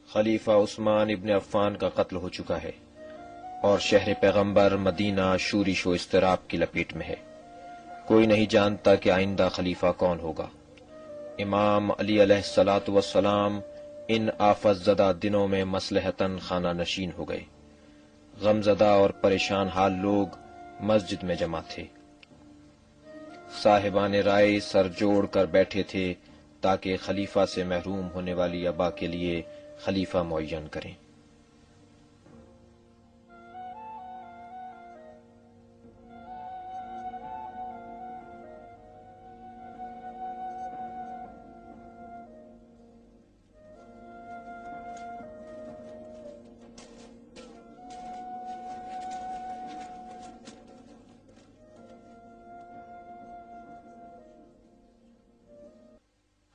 خلیفہ عثمان ابن عفان کا قتل ہو چکا ہے اور شہر پیغمبر مدینہ شورش و اضطراب کی لپیٹ میں ہے۔ کوئی نہیں جانتا کہ آئندہ خلیفہ کون ہوگا۔ امام علی علیہ الصلاۃ والسلام ان آفت زدہ دنوں میں مصلحتاً خانہ نشین ہو گئے۔ غم زدہ اور پریشان حال لوگ مسجد میں جمع تھے۔ صاحبان رائے سر جوڑ کر بیٹھے تھے تاکہ خلیفہ سے محروم ہونے والی ابا کے لیے خلیفہ معین کریں۔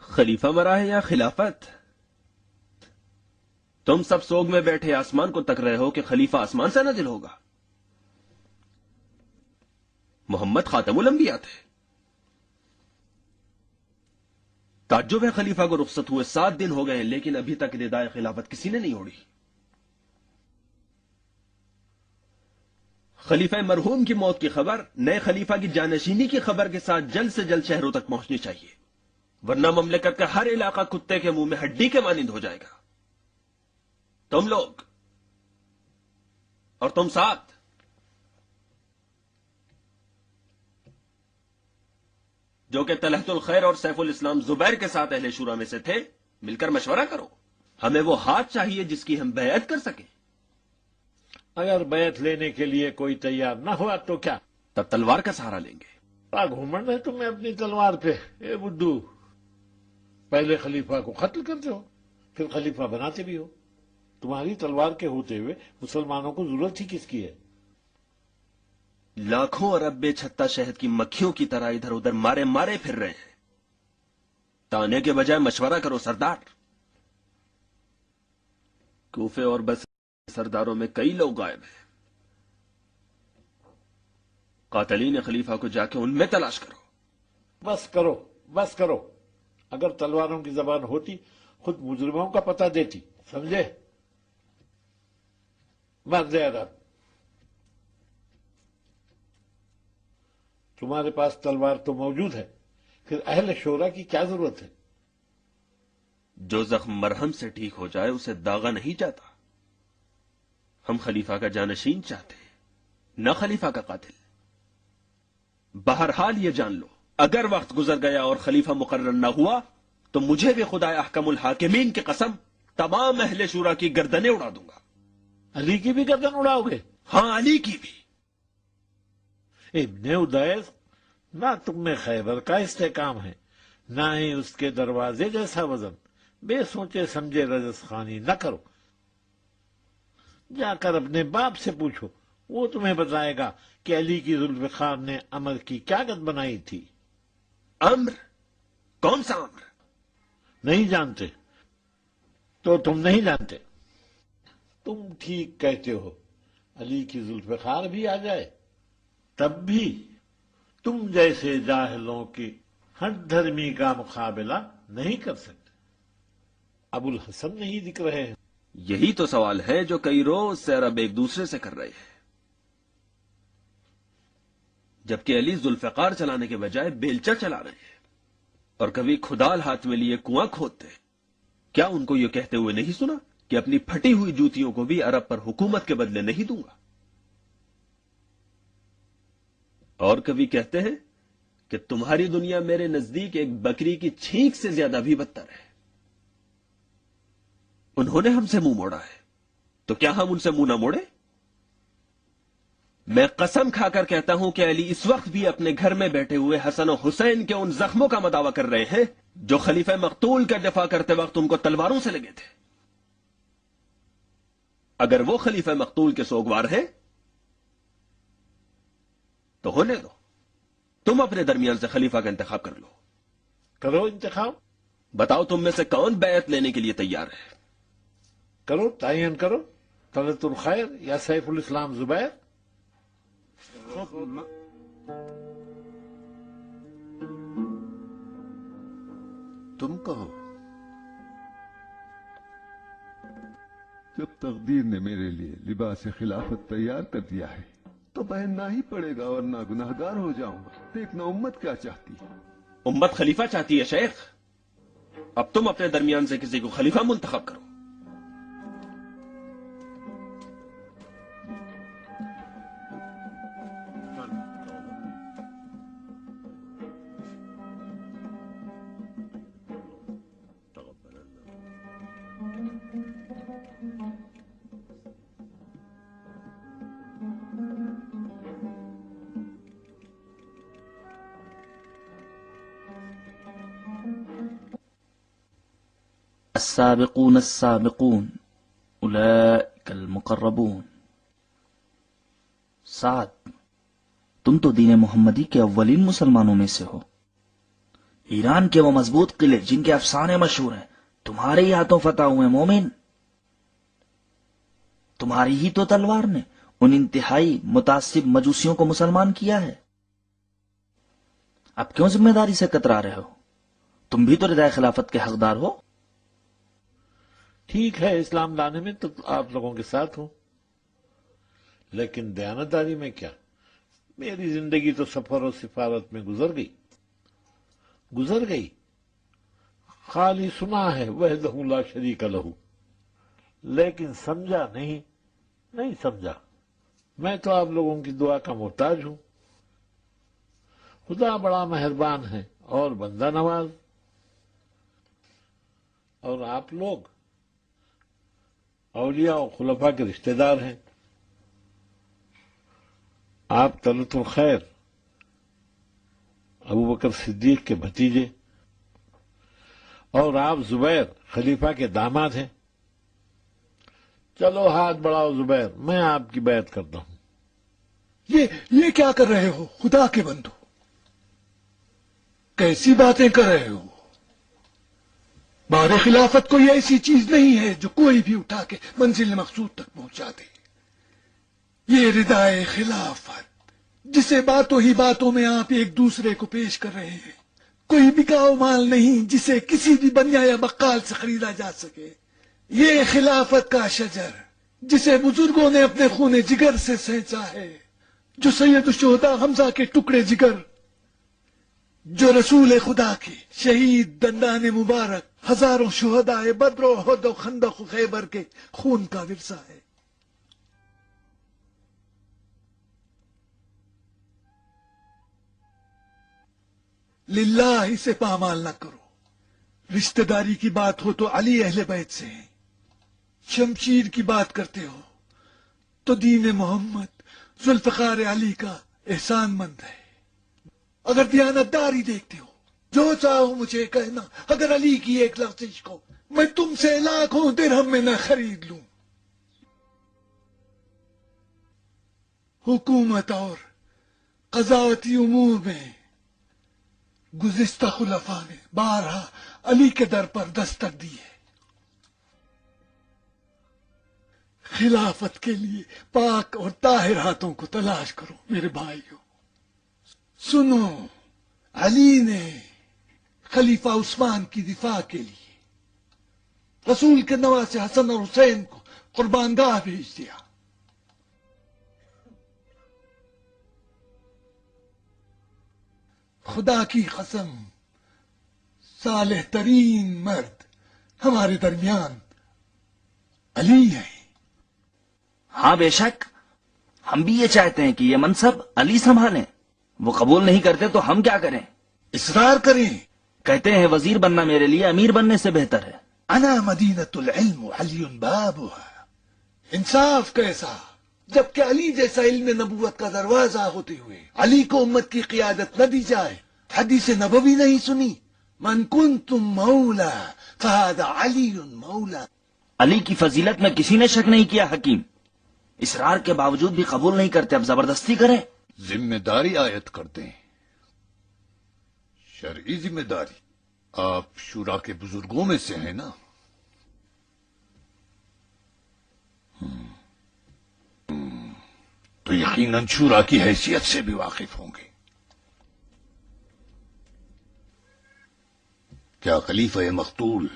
خلیفہ مرا ہے یا خلافت؟ تم سب سوگ میں بیٹھے آسمان کو تک رہے ہو کہ خلیفہ آسمان سے نازل ہوگا۔ محمد خاتم الانبیاء تھے۔ تعجب ہے خلیفہ کو رخصت ہوئے 7 دن ہو گئے ہیں لیکن ابھی تک ردائے خلافت کسی نے نہیں اوڑھی۔ خلیفہ مرحوم کی موت کی خبر نئے خلیفہ کی جانشینی کی خبر کے ساتھ جلد سے جلد شہروں تک پہنچنی چاہیے، ورنہ مملکت کا ہر علاقہ کتے کے منہ میں ہڈی کے مانند ہو جائے گا۔ تم لوگ اور تم ساتھ جو کہ طلحت الخیر اور سیف الاسلام زبیر کے ساتھ اہل شورا میں سے تھے، مل کر مشورہ کرو۔ ہمیں وہ ہاتھ چاہیے جس کی ہم بیعت کر سکیں۔ اگر بیعت لینے کے لیے کوئی تیار نہ ہوا تو کیا؟ تب تلوار کا سہارا لیں گے۔ گھومن ہے تمہیں اپنی تلوار پہ؟ اے بدھو، پہلے خلیفہ کو قتل کرتے ہو پھر خلیفہ بناتے بھی ہو۔ تمہاری تلوار کے ہوتے ہوئے مسلمانوں کو ضرورت ہی کس کی ہے؟ لاکھوں ارب بے چھتا شہد کی مکھیوں کی طرح ادھر ادھر مارے مارے پھر رہے ہیں۔ تانے کے بجائے مشورہ کرو سردار۔ کوفے اور بس سرداروں میں کئی لوگ غائب ہیں۔ قاتلین خلیفہ کو جا کے ان میں تلاش کرو۔ بس کرو بس کرو، اگر تلواروں کی زبان ہوتی خود مجرموں کا پتہ دیتی، سمجھے؟ مرد عرب، تمہارے پاس تلوار تو موجود ہے، پھر اہل شورا کی کیا ضرورت ہے؟ جو زخم مرہم سے ٹھیک ہو جائے اسے داغا نہیں جاتا۔ ہم خلیفہ کا جانشین چاہتے ہیں، نہ خلیفہ کا قاتل۔ بہرحال یہ جان لو، اگر وقت گزر گیا اور خلیفہ مقرر نہ ہوا تو مجھے بھی خدا احکم الحاکمین کی قسم تمام اہل شورا کی گردنیں اڑا دوں گا۔ علی کی بھی گردن اڑاؤ گے؟ ہاں، علی کی بھی۔ ابن ادیس، نہ تم میں خیبر کا استحکام ہے نہ ہی اس کے دروازے جیسا وزن۔ بے سوچے سمجھے رجس خانی نہ کرو۔ جا کر اپنے باپ سے پوچھو، وہ تمہیں بتائے گا کہ علی کی ذوالفقار نے امر کی کیا گت بنائی تھی۔ امر؟ کون سا امر؟ نہیں جانتے تو تم نہیں جانتے۔ تم ٹھیک کہتے ہو، علی کی ذوالفقار بھی آ جائے تب بھی تم جیسے جاہلوں کی ہٹ دھرمی کا مقابلہ نہیں کر سکتے۔ ابو الحسن نہیں دکھ رہے ہیں؟ یہی تو سوال ہے جو کئی روز سے عرب ایک دوسرے سے کر رہے ہیں، جبکہ علی ذوالفقار چلانے کے بجائے بیلچا چلا رہے ہیں اور کبھی کھدال ہاتھ میں لیے کنواں کھودتے ہیں۔ کیا ان کو یہ کہتے ہوئے نہیں سنا کہ اپنی پھٹی ہوئی جوتیوں کو بھی عرب پر حکومت کے بدلے نہیں دوں گا؟ اور کبھی کہتے ہیں کہ تمہاری دنیا میرے نزدیک ایک بکری کی چھینک سے زیادہ بھی بدتر ہے۔ انہوں نے ہم سے منہ موڑا ہے تو کیا ہم ان سے منہ نہ موڑے؟ میں قسم کھا کر کہتا ہوں کہ علی اس وقت بھی اپنے گھر میں بیٹھے ہوئے حسن و حسین کے ان زخموں کا مداوع کر رہے ہیں جو خلیفہ مقتول کا دفاع کرتے وقت ان کو تلواروں سے لگے تھے۔ اگر وہ خلیفہ مقتول کے سوگوار ہیں تو ہونے دو، تم اپنے درمیان سے خلیفہ کا انتخاب کر لو۔ کرو انتخاب۔ بتاؤ تم میں سے کون بیعت لینے کے لیے تیار ہے؟ کرو، تعین کرو، طلحت الخیر یا سیف الاسلام زبیر؟ تم کہو؟ جب تقدیر نے میرے لیے لباس خلافت تیار کر دیا ہے تو پہننا ہی پڑے گا ورنہ گناہگار ہو جاؤں گا. دیکھنا امت کیا چاہتی ہے. امت خلیفہ چاہتی ہے شیخ. اب تم اپنے درمیان سے کسی کو خلیفہ منتخب کرو. السابقون السابقون اولئک المقربون. سعد، تم تو دین محمدی کے اولین مسلمانوں میں سے ہو. ایران کے وہ مضبوط قلعے جن کے افسانے مشہور ہیں تمہارے ہی ہاتھوں فتح ہوئے. مومن، تمہاری ہی تو تلوار نے ان انتہائی متعصب مجوسیوں کو مسلمان کیا ہے. اب کیوں ذمہ داری سے کترا رہے ہو؟ تم بھی تو ردائے خلافت کے حقدار ہو. ٹھیک ہے، اسلام لانے میں تو آپ لوگوں کے ساتھ ہوں، لیکن دیانتداری میں کیا؟ میری زندگی تو سفر و سفارت میں گزر گئی. خالی سنا ہے وحدہ لا شریک لہ، لیکن سمجھا نہیں سمجھا. میں تو آپ لوگوں کی دعا کا محتاج ہوں. خدا بڑا مہربان ہے اور بندہ نواز. اور آپ لوگ اولیاء و خلفاء کے رشتہ دار ہیں. آپ طلعت الخیر ابو بکر صدیق کے بھتیجے اور آپ زبیر خلیفہ کے داماد ہیں. چلو ہاتھ بڑھاؤ زبیر، میں آپ کی بیعت کرتا ہوں. یہ کیا کر رہے ہو خدا کے بندو؟ کیسی باتیں کر رہے ہو؟ بار خلافت کوئی ایسی چیز نہیں ہے جو کوئی بھی اٹھا کے منزل مقصود تک پہنچا دے. یہ ردائے خلافت جسے باتوں ہی باتوں میں آپ ایک دوسرے کو پیش کر رہے ہیں، کوئی بکاؤ مال نہیں جسے کسی بھی بنیا یا بقال سے خریدا جا سکے. یہ خلافت کا شجر جسے بزرگوں نے اپنے خون جگر سے سینچا ہے، جو سید الشہداء حمزہ کے ٹکڑے جگر، جو رسول خدا کے شہید دندان مبارک ہزاروں شہداء بدر و احد و خندق و خیبر کے خون کا ورثہ ہے. للہ اسے پامال نہ کرو. رشتہ داری کی بات ہو تو علی اہل بیت سے ہیں. شمشیر کی بات کرتے ہو تو دین محمد ذوالفقار علی کا احسان مند ہے. اگر دیانتداری دیکھتے ہو، جو چاہو مجھے کہنا. اگر علی کی ایک لفظ کو میں تم سے لاکھوں درہم میں نہ خرید لوں. حکومت اور قضاوتی امور میں گزشتہ خلفاء نے بارہا علی کے در پر دستک دی ہے. خلافت کے لیے پاک اور طاہر ہاتھوں کو تلاش کرو میرے بھائیو. سنو، علی نے خلیفہ عثمان کی دفاع کے لیے رسول کے نواسے حسن اور حسین کو قربان گاہ بھیج دیا. خدا کی قسم، صالح ترین مرد ہمارے درمیان علی ہے. ہاں بے شک، ہم بھی یہ چاہتے ہیں کہ یہ منصب علی سنبھالیں. وہ قبول نہیں کرتے تو ہم کیا کریں؟ اصرار کریں. کہتے ہیں وزیر بننا میرے لیے امیر بننے سے بہتر ہے. انا مدینۃ العلم علی بابها. انصاف کیسا، جبکہ علی جیسا علم نبوت کا دروازہ ہوتے ہوئے علی کو امت کی قیادت نہ دی جائے. حدیث نبوی نہیں سنی؟ من کنتم مولا فہذا علی مولا. علی کی فضیلت میں کسی نے شک نہیں کیا. حکیم اصرار کے باوجود بھی قبول نہیں کرتے، اب زبردستی کریں. ذمہ داری عائد کر دیں، شرعی ذمہ داری. آپ شورا کے بزرگوں میں سے ہیں نا. تو یقیناً شورا کی حیثیت سے بھی واقف ہوں گے. کیا خلیفہ مقتول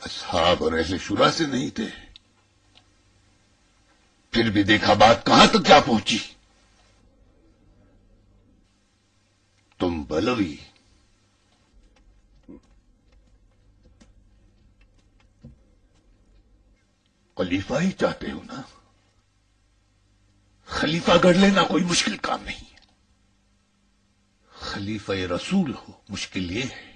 اصحاب اور اہل شورا سے نہیں تھے؟ پھر بھی دیکھا بات کہاں تک جا پہنچی. تم بلوی خلیفہ ہی چاہتے ہو نا؟ خلیفہ گڑھ لینا کوئی مشکل کام نہیں ہے. خلیفہ رسول ہو مشکل یہ ہے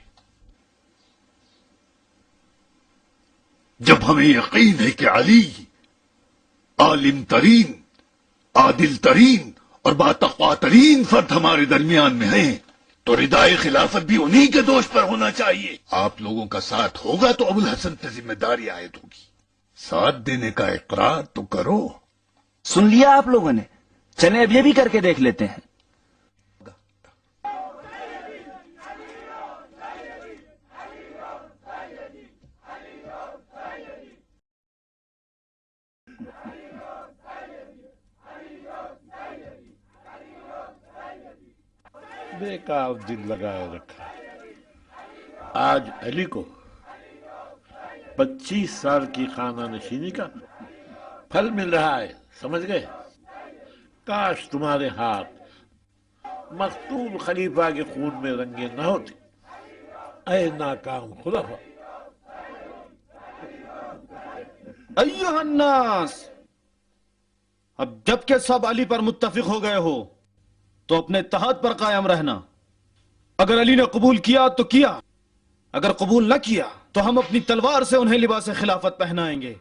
جب ہمیں یقین ہے کہ علی عالم ترین، عادل ترین اور باتقوا ترین فرد ہمارے درمیان میں ہیں تو ردائے خلافت بھی انہی کے دوش پر ہونا چاہیے. آپ لوگوں کا ساتھ ہوگا تو ابوالحسن پہ ذمہ داری عائد ہوگی. ساتھ دینے کا اقرار تو کرو. سن لیا آپ لوگوں نے؟ چلیں اب یہ بھی کر کے دیکھ لیتے ہیں. بیکار دل لگائے رکھا. آج علی کو 25 سال کی خانہ نشینی کا پھل مل رہا ہے، سمجھ گئے؟ کاش تمہارے ہاتھ مقتول خلیفہ کے خون میں رنگے نہ ہوتے. اے ناکام خلفاء. ایھا الناس، اب جب کہ سب علی پر متفق ہو گئے ہو تو اپنے اتحاد پر قائم رہنا. اگر علی نے قبول کیا تو کیا، اگر قبول نہ کیا تو ہم اپنی تلوار سے انہیں لباس خلافت پہنائیں گے.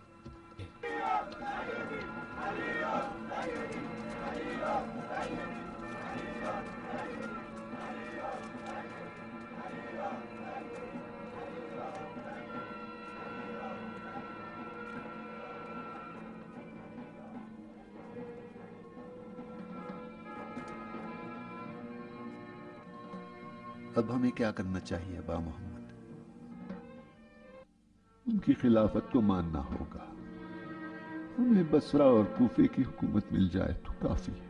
اب ہمیں کیا کرنا چاہیے ابا محمد؟ ان کی خلافت کو ماننا ہوگا. ہمیں بصرہ اور کوفے کی حکومت مل جائے تو کافی ہے.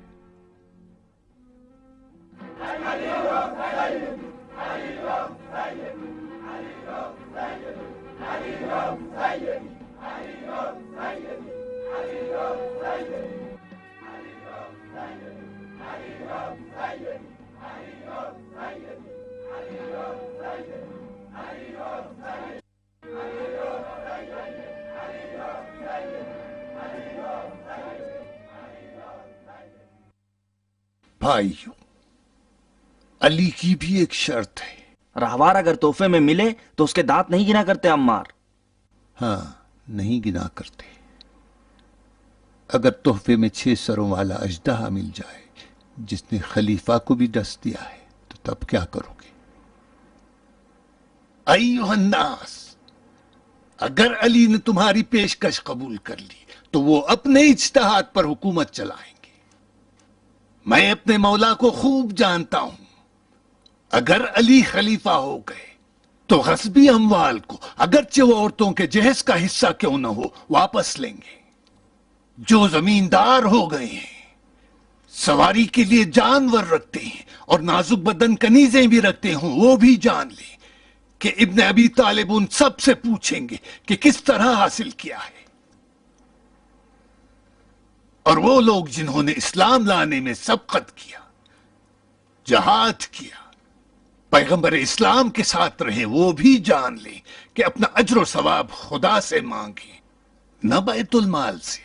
بھائیو، علی کی بھی ایک شرط ہے. راہوار اگر تحفے میں ملے تو اس کے دانت نہیں گنا کرتے عمار. ہاں، نہیں گنا کرتے. اگر تحفے میں 6 سروں والا اژدہا مل جائے جس نے خلیفہ کو بھی ڈس دیا ہے تو تب کیا کرو گے؟ ایھا الناس، اگر علی نے تمہاری پیشکش قبول کر لی تو وہ اپنے اجتہاد پر حکومت چلائیں گے. میں اپنے مولا کو خوب جانتا ہوں. اگر علی خلیفہ ہو گئے تو غصبی اموال کو اگرچہ وہ عورتوں کے جہیز کا حصہ کیوں نہ ہو واپس لیں گے. جو زمیندار ہو گئے ہیں، سواری کے لیے جانور رکھتے ہیں اور نازک بدن کنیزیں بھی رکھتے ہوں، وہ بھی جان لیں کہ ابن ابی طالب ان سب سے پوچھیں گے کہ کس طرح حاصل کیا ہے. اور وہ لوگ جنہوں نے اسلام لانے میں سبقت کیا، جہاد کیا، پیغمبر اسلام کے ساتھ رہے، وہ بھی جان لیں کہ اپنا اجر و ثواب خدا سے مانگیں، نہ بیت المال سے.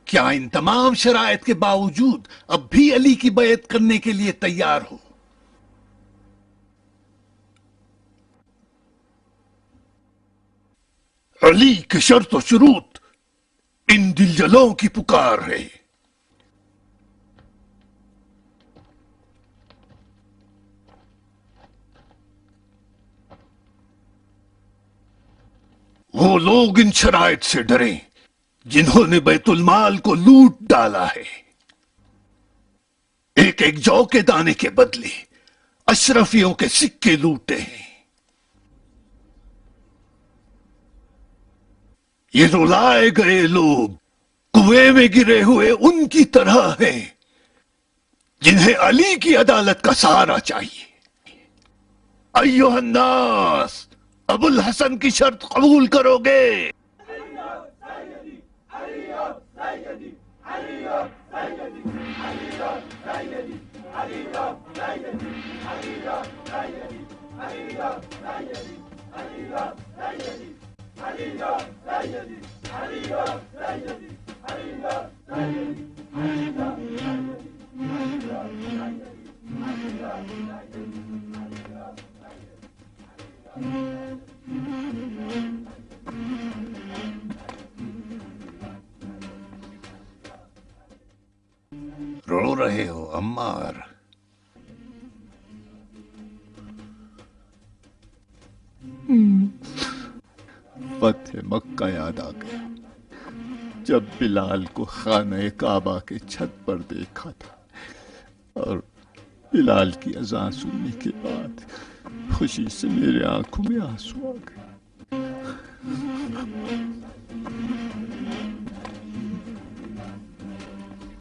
کیا ان تمام شرائط کے باوجود اب بھی علی کی بیعت کرنے کے لیے تیار ہو؟ علی کے شرط و شروط ان دلجلوں کی پکار ہے. وہ لوگ ان شرائط سے ڈریں جنہوں نے بیت المال کو لوٹ ڈالا ہے. ایک ایک جو کے دانے کے بدلے اشرفیوں کے سکے لوٹے ہیں. یہ رلائے گئے لوگ کنویں میں گرے ہوئے ان کی طرح ہیں جنہیں علی کی عدالت کا سہارا چاہیے. ایھا الناس، ابو الحسن کی شرط قبول کرو گے؟ رو رہے ہو عمار؟ فتح مکہ یاد آ گیا، جب بلال کو خانہ کعبہ کے چھت پر دیکھا تھا اور بلال کی اذان سننے کے بعد خوشی سے میرے آنکھوں میں آنسو آ گئے۔